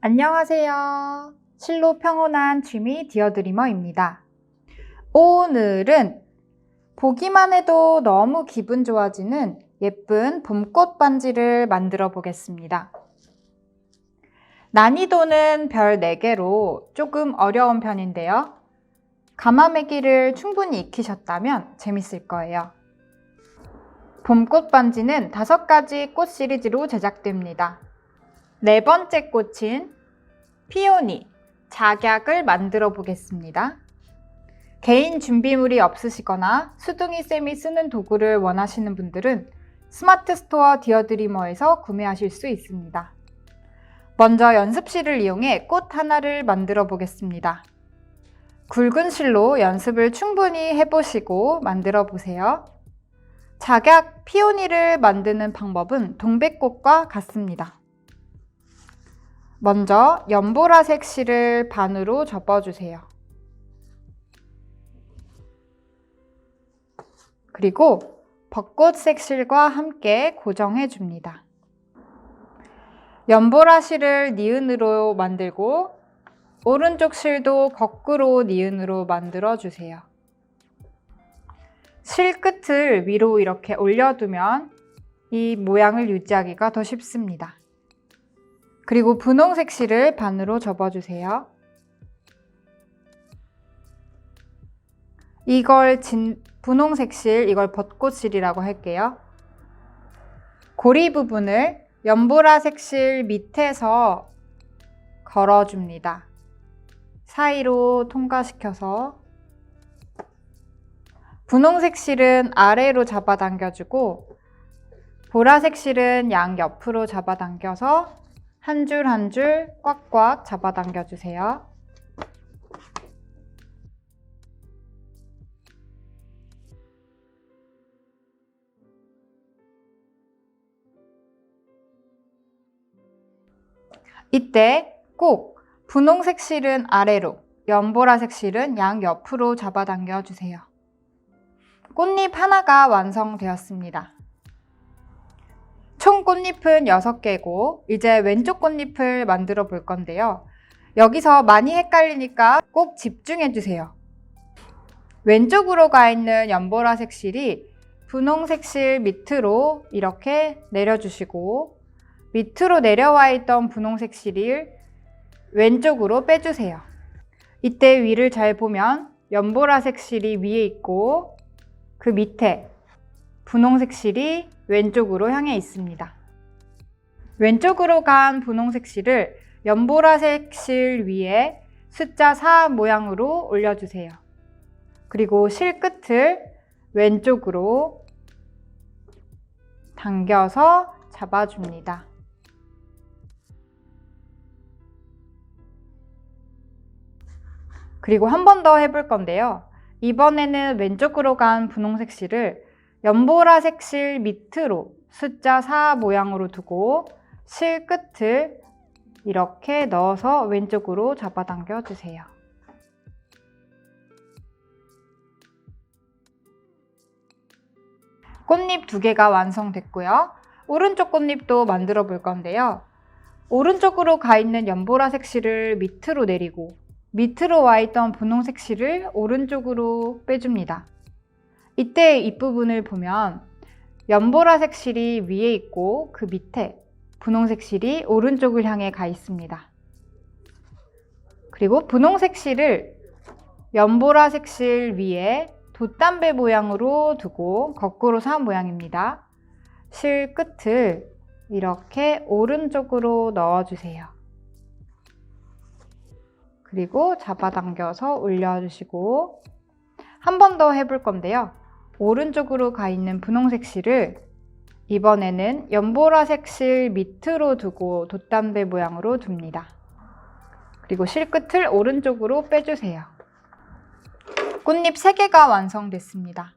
안녕하세요. 실로 평온한 취미 디어드리머입니다. 오늘은 보기만 해도 너무 기분 좋아지는 예쁜 봄꽃 반지를 만들어 보겠습니다. 난이도는 별 4개로 조금 어려운 편인데요. 가마매기를 충분히 익히셨다면 재밌을 거예요. 봄꽃 반지는 5가지 꽃 시리즈로 제작됩니다. 4번째 꽃인 피오니, 작약을 만들어 보겠습니다. 개인 준비물이 없으시거나 수둥이 쌤이 쓰는 도구를 원하시는 분들은 스마트 스토어 디어드리머에서 구매하실 수 있습니다. 먼저 연습실을 이용해 꽃 하나를 만들어 보겠습니다. 굵은 실로 연습을 충분히 해보시고 만들어 보세요. 작약 피오니를 만드는 방법은 동백꽃과 같습니다. 먼저 연보라색 실을 반으로 접어주세요. 그리고 벚꽃색 실과 함께 고정해 줍니다. 연보라 실을 니은으로 만들고 오른쪽 실도 거꾸로 니은으로 만들어 주세요. 실 끝을 위로 이렇게 올려두면 이 모양을 유지하기가 더 쉽습니다. 그리고 분홍색 실을 반으로 접어주세요. 이걸 분홍색 실, 이걸 벚꽃실이라고 할게요. 고리 부분을 연보라색 실 밑에서 걸어줍니다. 사이로 통과시켜서 분홍색 실은 아래로 잡아당겨주고 보라색 실은 양옆으로 잡아당겨서 한 줄 한 줄 꽉꽉 잡아당겨 주세요. 이때 꼭 분홍색 실은 아래로, 연보라색 실은 양옆으로 잡아당겨 주세요. 꽃잎 하나가 완성되었습니다. 총 꽃잎은 6개고 이제 왼쪽 꽃잎을 만들어 볼 건데요. 여기서 많이 헷갈리니까 꼭 집중해 주세요. 왼쪽으로 가 있는 연보라색 실이 분홍색 실 밑으로 이렇게 내려주시고 밑으로 내려와 있던 분홍색 실을 왼쪽으로 빼주세요. 이때 위를 잘 보면 연보라색 실이 위에 있고 그 밑에 분홍색 실이 왼쪽으로 향해 있습니다. 왼쪽으로 간 분홍색 실을 연보라색 실 위에 숫자 4 모양으로 올려주세요. 그리고 실 끝을 왼쪽으로 당겨서 잡아줍니다. 그리고 한 번 더 해볼 건데요. 이번에는 왼쪽으로 간 분홍색 실을 연보라색 실 밑으로 숫자 4 모양으로 두고 실 끝을 이렇게 넣어서 왼쪽으로 잡아당겨 주세요. 꽃잎 2개가 완성됐고요. 오른쪽 꽃잎도 만들어 볼 건데요. 오른쪽으로 가 있는 연보라색 실을 밑으로 내리고 밑으로 와 있던 분홍색 실을 오른쪽으로 빼줍니다. 이때 윗부분을 보면 연보라색 실이 위에 있고 그 밑에 분홍색 실이 오른쪽을 향해 가 있습니다. 그리고 분홍색 실을 연보라색 실 위에 돛담배 모양으로 두고 거꾸로 산 모양입니다. 실 끝을 이렇게 오른쪽으로 넣어주세요. 그리고 잡아당겨서 올려주시고 한 번 더 해볼 건데요. 오른쪽으로 가 있는 분홍색 실을 이번에는 연보라색 실 밑으로 두고 돛담배 모양으로 둡니다. 그리고 실 끝을 오른쪽으로 빼주세요. 꽃잎 3개가 완성됐습니다.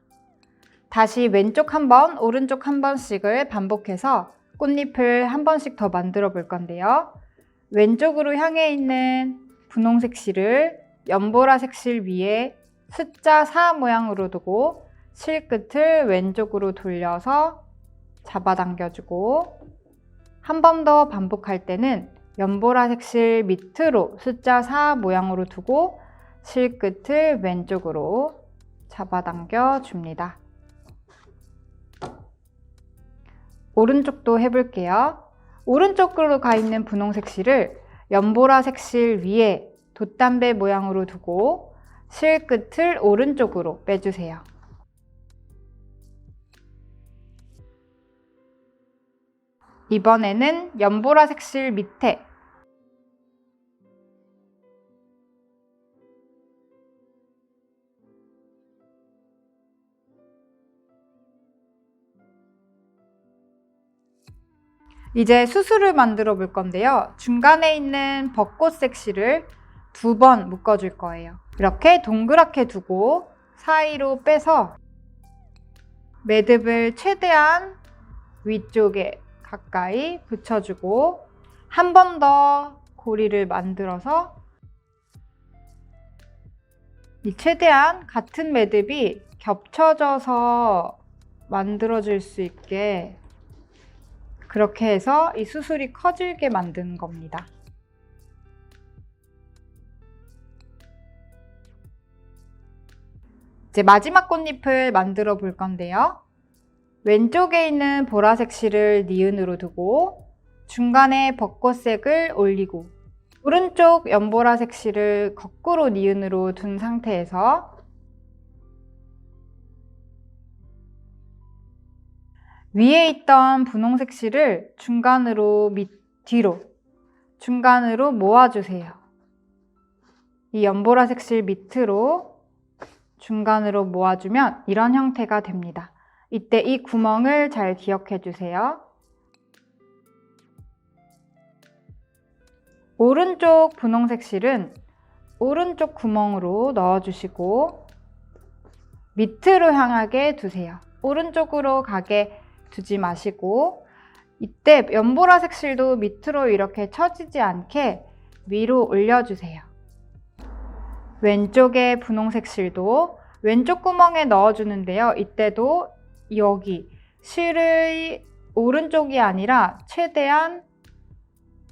다시 왼쪽 한 번, 오른쪽 한 번씩을 반복해서 꽃잎을 한 번씩 더 만들어 볼 건데요. 왼쪽으로 향해 있는 분홍색 실을 연보라색 실 위에 숫자 4 모양으로 두고 실 끝을 왼쪽으로 돌려서 잡아당겨주고 한 번 더 반복할 때는 연보라색 실 밑으로 숫자 4 모양으로 두고 실 끝을 왼쪽으로 잡아당겨 줍니다. 오른쪽도 해볼게요. 오른쪽으로 가 있는 분홍색 실을 연보라색 실 위에 돛담배 모양으로 두고 실 끝을 오른쪽으로 빼주세요. 이번에는 연보라색 실 밑에 이제 수술을 만들어 볼 건데요. 중간에 있는 벚꽃색 실을 2번 묶어줄 거예요. 이렇게 동그랗게 두고 사이로 빼서 매듭을 최대한 위쪽에 가까이 붙여주고 한 번 더 고리를 만들어서 최대한 같은 매듭이 겹쳐져서 만들어질 수 있게 그렇게 해서 이 수술이 커지게 만드는 겁니다. 이제 마지막 꽃잎을 만들어 볼 건데요. 왼쪽에 있는 보라색 실을 니은으로 두고 중간에 벚꽃색을 올리고 오른쪽 연보라색 실을 거꾸로 니은으로 둔 상태에서 위에 있던 분홍색 실을 중간으로 뒤로 중간으로 모아주세요. 이 연보라색 실 밑으로 중간으로 모아주면 이런 형태가 됩니다. 이때 이 구멍을 잘 기억해 주세요. 오른쪽 분홍색 실은 오른쪽 구멍으로 넣어주시고 밑으로 향하게 두세요. 오른쪽으로 가게 두지 마시고 이때 연보라색 실도 밑으로 이렇게 처지지 않게 위로 올려주세요. 왼쪽의 분홍색 실도 왼쪽 구멍에 넣어주는데요. 이때도 여기 실의 오른쪽이 아니라 최대한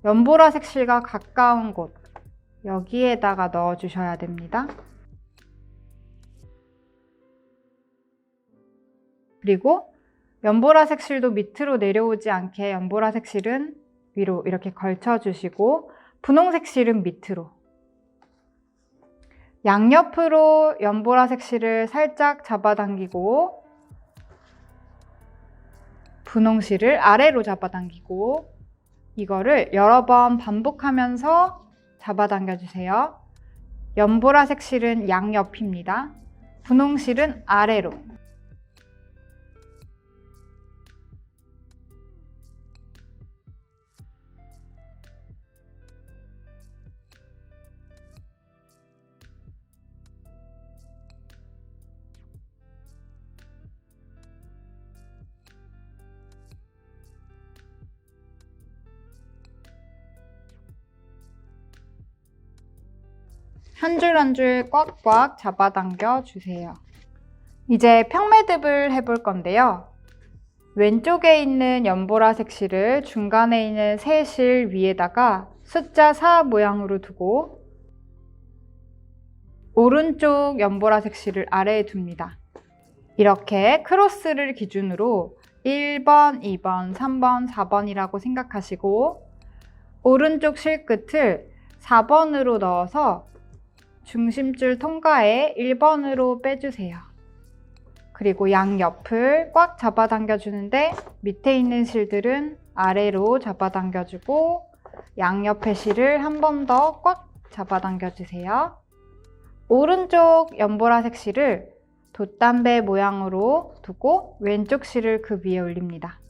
연보라색 실과 가까운 곳 여기에다가 넣어주셔야 됩니다. 그리고 연보라색 실도 밑으로 내려오지 않게 연보라색 실은 위로 이렇게 걸쳐주시고 분홍색 실은 밑으로 양옆으로 연보라색 실을 살짝 잡아당기고 분홍실을 아래로 잡아당기고 이거를 여러 번 반복하면서 잡아당겨 주세요. 연보라색 실은 양옆입니다. 분홍실은 아래로. 한 줄 한 줄 꽉꽉 잡아당겨 주세요. 이제 평매듭을 해볼 건데요. 왼쪽에 있는 연보라색 실을 중간에 있는 새 실 위에다가 숫자 4 모양으로 두고 오른쪽 연보라색 실을 아래에 둡니다. 이렇게 크로스를 기준으로 1번, 2번, 3번, 4번이라고 생각하시고 오른쪽 실 끝을 4번으로 넣어서 중심줄 통과해 1번으로 빼주세요. 그리고 양옆을 꽉 잡아당겨 주는데 밑에 있는 실들은 아래로 잡아당겨 주고 양옆의 실을 한 번 더 꽉 잡아당겨 주세요. 오른쪽 연보라색 실을 돛담배 모양으로 두고 왼쪽 실을 그 위에 올립니다.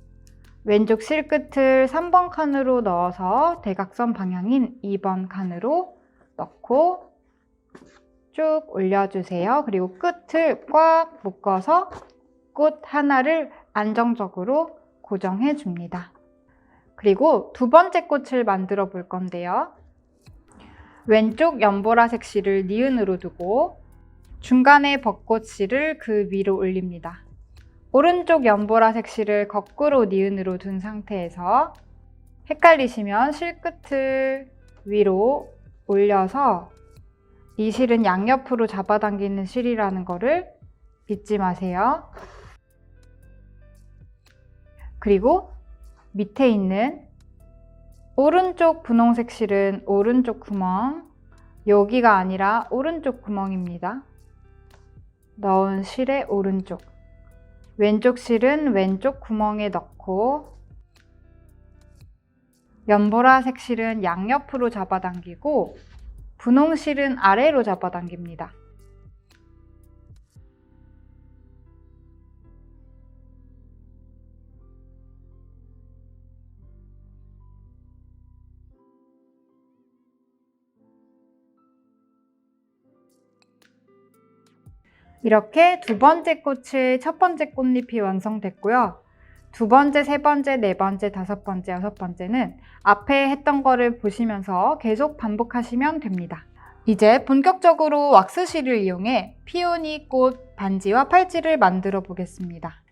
왼쪽 실 끝을 3번 칸으로 넣어서 대각선 방향인 2번 칸으로 넣고 쭉 올려주세요. 그리고 끝을 꽉 묶어서 꽃 하나를 안정적으로 고정해 줍니다. 그리고 두 번째 꽃을 만들어 볼 건데요. 왼쪽 연보라색 실을 니은으로 두고 중간에 벚꽃 실을 그 위로 올립니다. 오른쪽 연보라색 실을 거꾸로 니은으로 둔 상태에서 헷갈리시면 실끝을 위로 올려서 이 실은 양옆으로 잡아당기는 실이라는 거를 잊지 마세요. 그리고 밑에 있는 오른쪽 분홍색 실은 오른쪽 구멍, 여기가 아니라 오른쪽 구멍입니다. 넣은 실의 오른쪽, 왼쪽 실은 왼쪽 구멍에 넣고 연보라색 실은 양옆으로 잡아당기고 분홍 실은 아래로 잡아당깁니다. 이렇게 두 번째 꽃의 첫 번째 꽃잎이 완성됐고요. 두 번째, 세 번째, 네 번째, 다섯 번째, 여섯 번째는 앞에 했던 거를 보시면서 계속 반복하시면 됩니다. 이제 본격적으로 왁스실을 이용해 피오니 꽃 반지와 팔찌를 만들어 보겠습니다.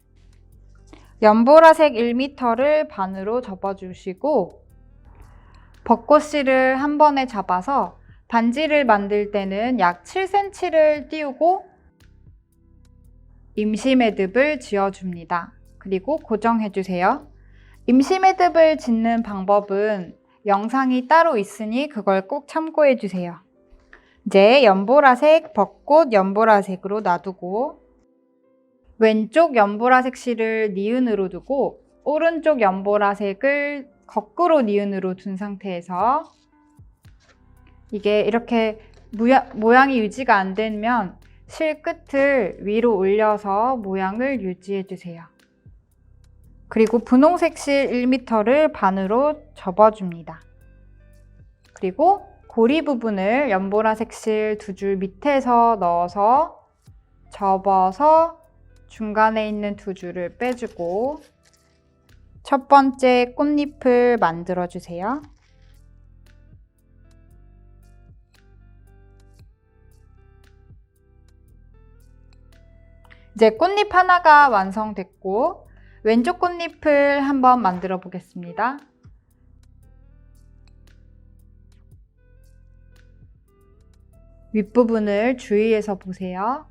연보라색 1m를 반으로 접어주시고 벚꽃실을 한 번에 잡아서 반지를 만들 때는 약 7cm를 띄우고 임시 매듭을 지어줍니다. 그리고 고정해주세요. 임시 매듭을 짓는 방법은 영상이 따로 있으니 그걸 꼭 참고해주세요. 이제 연보라색 벚꽃 연보라색으로 놔두고 왼쪽 연보라색 실을 니은으로 두고 오른쪽 연보라색을 거꾸로 니은으로 둔 상태에서 이게 이렇게 모양이 유지가 안 되면 실 끝을 위로 올려서 모양을 유지해 주세요. 그리고 분홍색 실 1m를 반으로 접어줍니다. 그리고 고리 부분을 연보라색 실 2줄 밑에서 넣어서 접어서 중간에 있는 2줄을 빼주고 첫 번째 꽃잎을 만들어 주세요. 이제 꽃잎 하나가 완성됐고 왼쪽 꽃잎을 한번 만들어 보겠습니다. 윗부분을 주의해서 보세요.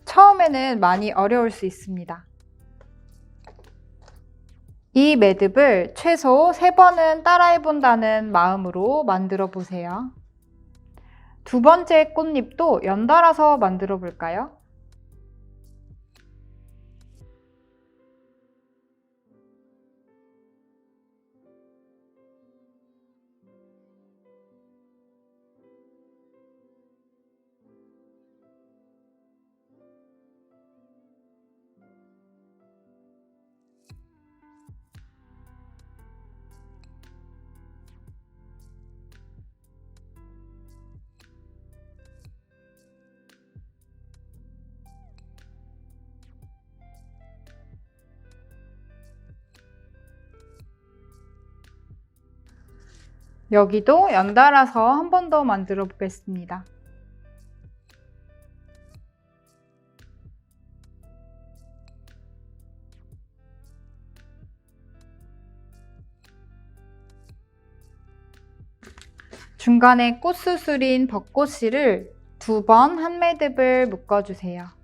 처음에는 많이 어려울 수 있습니다. 이 매듭을 최소 3번은 따라해본다는 마음으로 만들어 보세요. 두 번째 꽃잎도 연달아서 만들어 볼까요? 여기도 연달아서 한 번 더 만들어 보겠습니다. 중간에 꽃수술인 벚꽃실을 2번 한 매듭을 묶어주세요.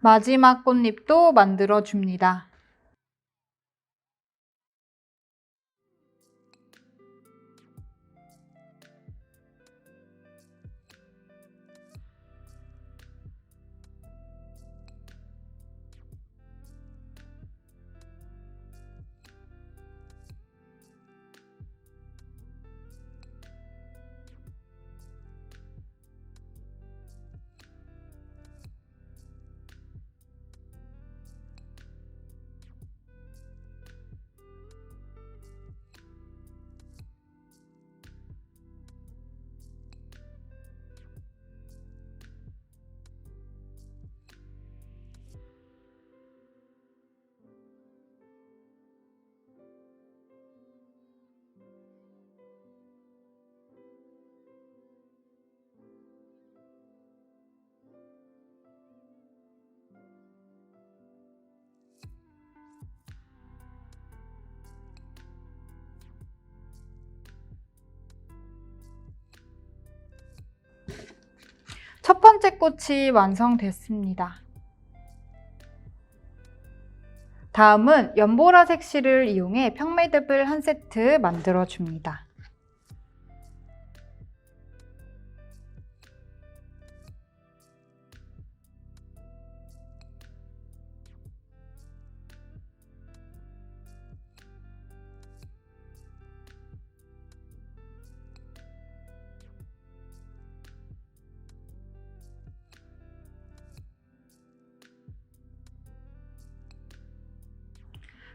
마지막 꽃잎도 만들어 줍니다. 번째 꽃이 완성됐습니다. 다음은 연보라색 실을 이용해 평매듭을 한 세트 만들어 줍니다.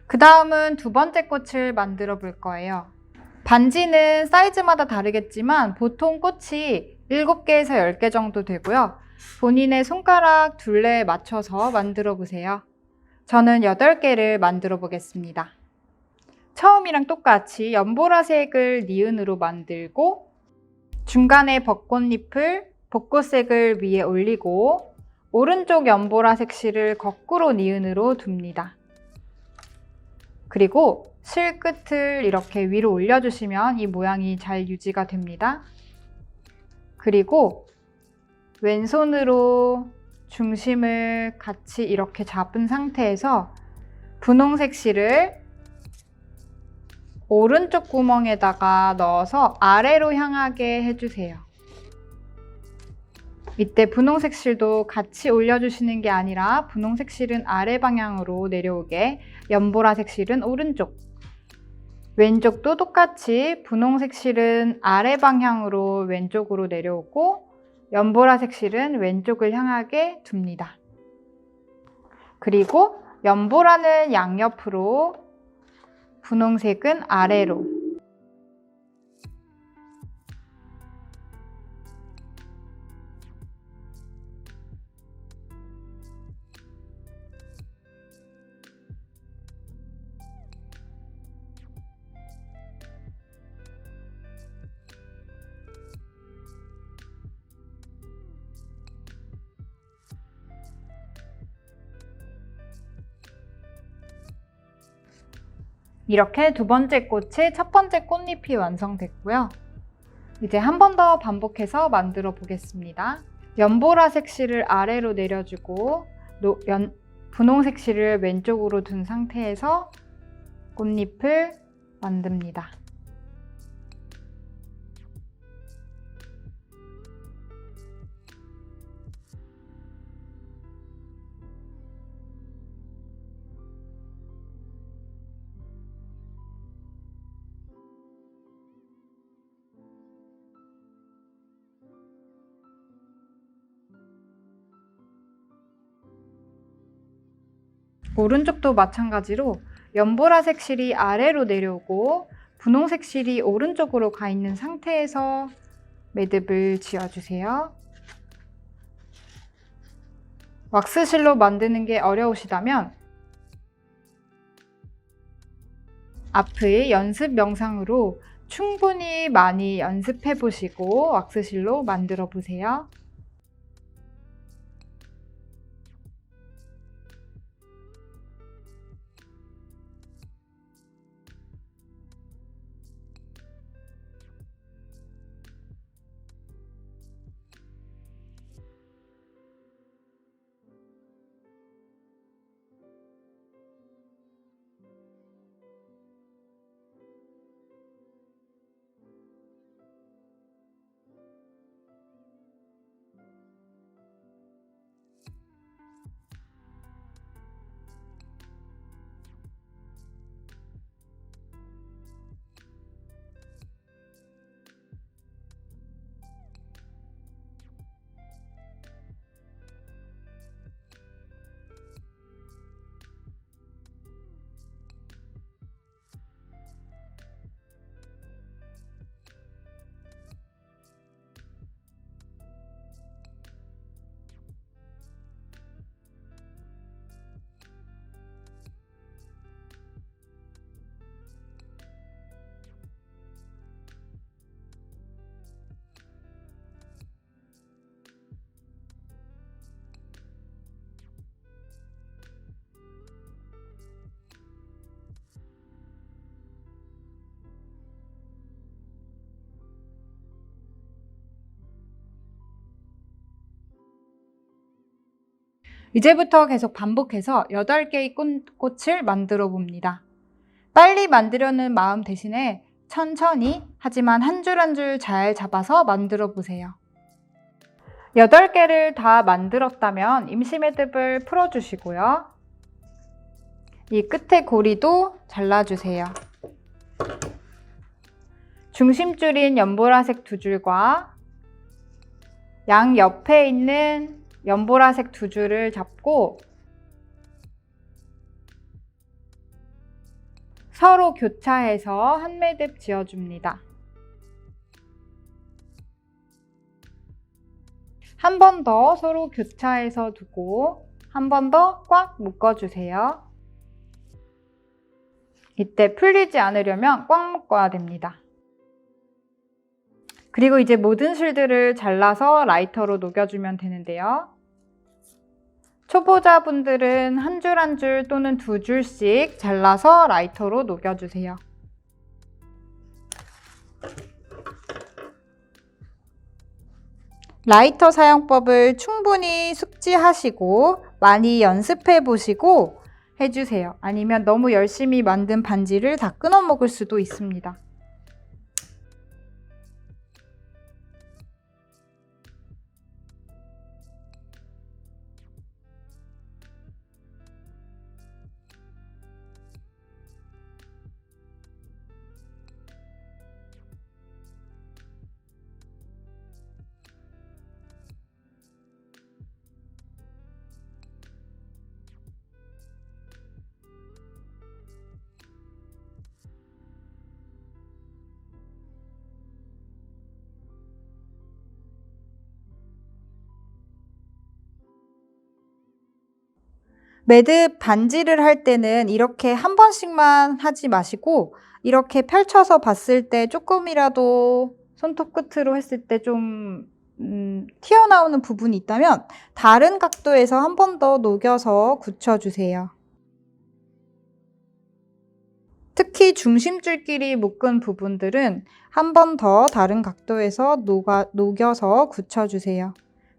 그 다음은 두 번째 꽃을 만들어 볼 거예요. 반지는 사이즈마다 다르겠지만 보통 꽃이 7개에서 10개 정도 되고요. 본인의 손가락 둘레에 맞춰서 만들어 보세요. 저는 8개를 만들어 보겠습니다. 처음이랑 똑같이 연보라색을 니은으로 만들고 중간에 벚꽃잎을 벚꽃색을 위에 올리고 오른쪽 연보라색 실을 거꾸로 니은으로 둡니다. 그리고 실 끝을 이렇게 위로 올려주시면 이 모양이 잘 유지가 됩니다. 그리고 왼손으로 중심을 같이 이렇게 잡은 상태에서 분홍색 실을 오른쪽 구멍에다가 넣어서 아래로 향하게 해주세요. 이때 분홍색 실도 같이 올려주시는 게 아니라 분홍색 실은 아래 방향으로 내려오게, 연보라색 실은 오른쪽, 왼쪽도 똑같이 분홍색 실은 아래 방향으로 왼쪽으로 내려오고 연보라색 실은 왼쪽을 향하게 둡니다. 그리고 연보라는 양옆으로, 분홍색은 아래로. 이렇게 두 번째 꽃의 첫 번째 꽃잎이 완성됐고요. 이제 한 번 더 반복해서 만들어 보겠습니다. 연보라색 실을 아래로 내려주고 분홍색 실을 왼쪽으로 둔 상태에서 꽃잎을 만듭니다. 오른쪽도 마찬가지로 연보라색 실이 아래로 내려오고 분홍색 실이 오른쪽으로 가 있는 상태에서 매듭을 지어주세요. 왁스실로 만드는 게 어려우시다면 앞의 연습 영상으로 충분히 많이 연습해 보시고 왁스실로 만들어 보세요. 이제부터 계속 반복해서 8개의 꽃을 만들어 봅니다. 빨리 만들려는 마음 대신에 천천히 하지만 한 줄 한 줄 잘 잡아서 만들어 보세요. 8개를 다 만들었다면 임시 매듭을 풀어주시고요. 이 끝에 고리도 잘라주세요. 중심줄인 연보라색 2줄과 양 옆에 있는 연보라색 2줄을 잡고 서로 교차해서 한 매듭 지어줍니다. 한 번 더 서로 교차해서 두고 한 번 더 꽉 묶어주세요. 이때 풀리지 않으려면 꽉 묶어야 됩니다. 그리고 이제 모든 실들을 잘라서 라이터로 녹여주면 되는데요. 초보자분들은 한 줄 한 줄 또는 2줄씩 잘라서 라이터로 녹여주세요. 라이터 사용법을 충분히 숙지하시고 많이 연습해 보시고 해주세요. 아니면 너무 열심히 만든 반지를 다 끊어 먹을 수도 있습니다. 매듭 반지를 할 때는 이렇게 한 번씩만 하지 마시고 이렇게 펼쳐서 봤을 때 조금이라도 손톱 끝으로 했을 때 좀 튀어나오는 부분이 있다면 다른 각도에서 한 번 더 녹여서 굳혀주세요. 특히 중심줄끼리 묶은 부분들은 한 번 더 다른 각도에서 녹여서 굳혀주세요.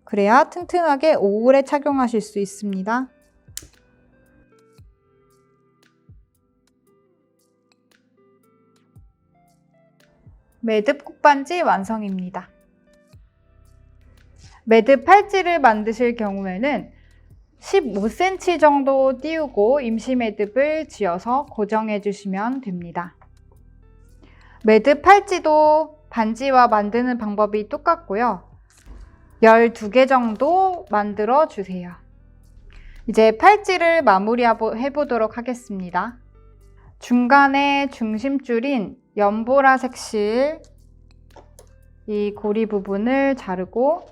그래야 튼튼하게 오래 착용하실 수 있습니다. 매듭 꽃반지 완성입니다. 매듭 팔찌를 만드실 경우에는 15cm 정도 띄우고 임시 매듭을 지어서 고정해 주시면 됩니다. 매듭 팔찌도 반지와 만드는 방법이 똑같고요. 12개 정도 만들어 주세요. 이제 팔찌를 마무리해 보도록 하겠습니다. 중간에 중심줄인 연보라색 실 이 고리 부분을 자르고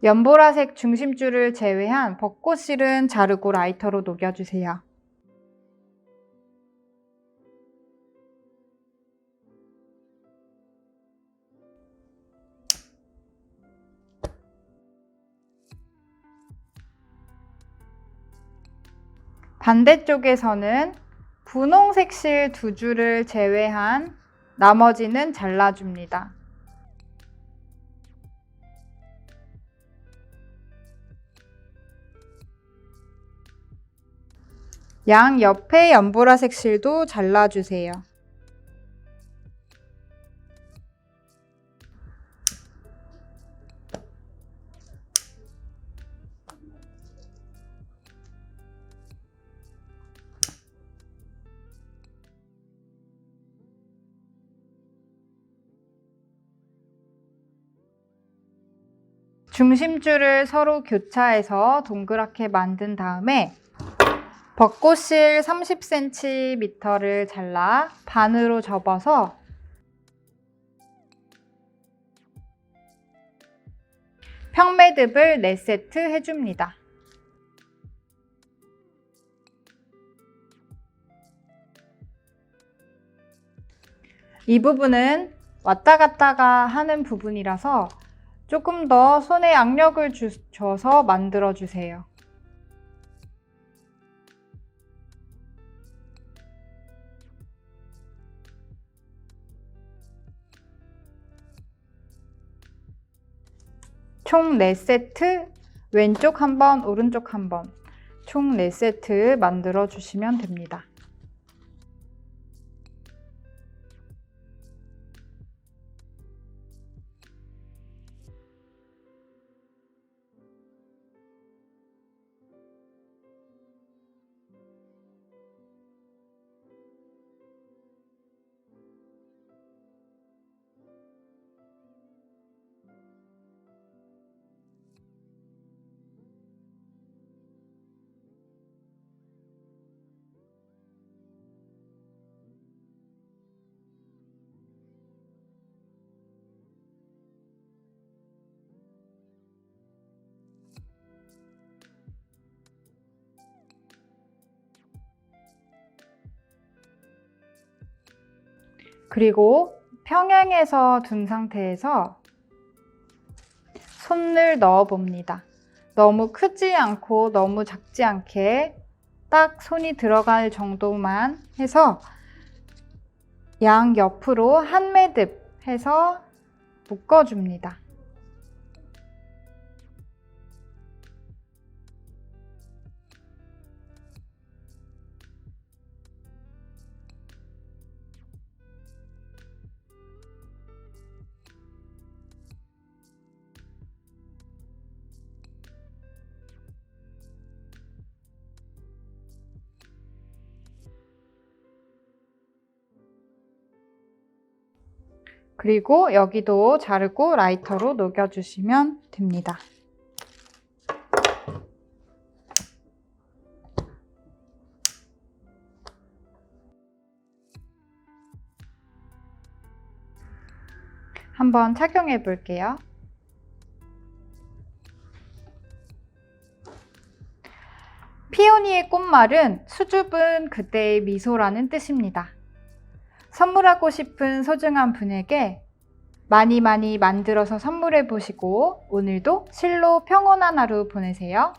연보라색 중심줄을 제외한 벚꽃실은 자르고 라이터로 녹여주세요. 반대쪽에서는 분홍색 실 2줄을 제외한 나머지는 잘라줍니다. 양 옆에 연보라색 실도 잘라주세요. 중심줄을 서로 교차해서 동그랗게 만든 다음에 벚꽃실 30cm를 잘라 반으로 접어서 평매듭을 4세트 해줍니다. 이 부분은 왔다 갔다가 하는 부분이라서 조금 더 손에 악력을 줘서 만들어 주세요. 총 4세트, 왼쪽 한 번, 오른쪽 한 번, 총 4세트 만들어 주시면 됩니다. 그리고 평행해서 둔 상태에서 손을 넣어 봅니다. 너무 크지 않고 너무 작지 않게 딱 손이 들어갈 정도만 해서 양 옆으로 한 매듭 해서 묶어줍니다. 그리고 여기도 자르고 라이터로 녹여주시면 됩니다. 한번 착용해 볼게요. 피오니의 꽃말은 수줍은 그대의 미소라는 뜻입니다. 선물하고 싶은 소중한 분에게 많이 만들어서 선물해 보시고 오늘도 실로 평온한 하루 보내세요.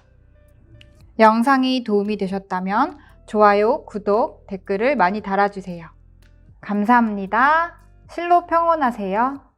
영상이 도움이 되셨다면 좋아요, 구독, 댓글을 많이 달아주세요. 감사합니다. 실로 평온하세요.